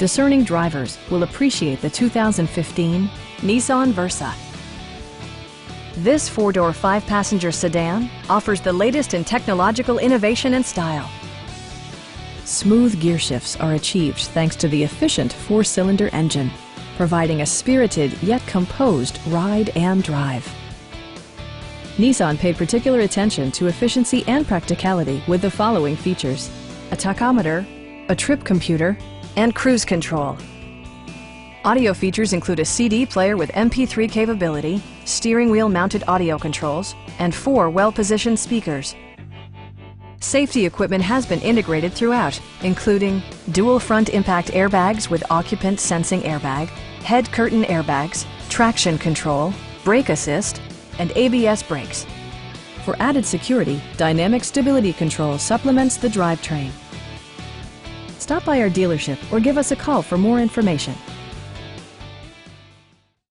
discerning drivers will appreciate the 2015 Nissan Versa. This four-door, five-passenger sedan offers the latest in technological innovation and style. Smooth gear shifts are achieved thanks to the efficient four-cylinder engine, providing a spirited yet composed ride and drive. Nissan paid particular attention to efficiency and practicality with the following features: a tachometer, a trip computer, and cruise control. Audio features include a CD player with MP3 capability, steering wheel mounted audio controls, and 4 well-positioned speakers. Safety equipment has been integrated throughout, including dual front impact airbags with occupant sensing airbag, head curtain airbags, traction control, brake assist, and ABS brakes. For added security, dynamic stability control supplements the drivetrain. Stop by our dealership or give us a call for more information.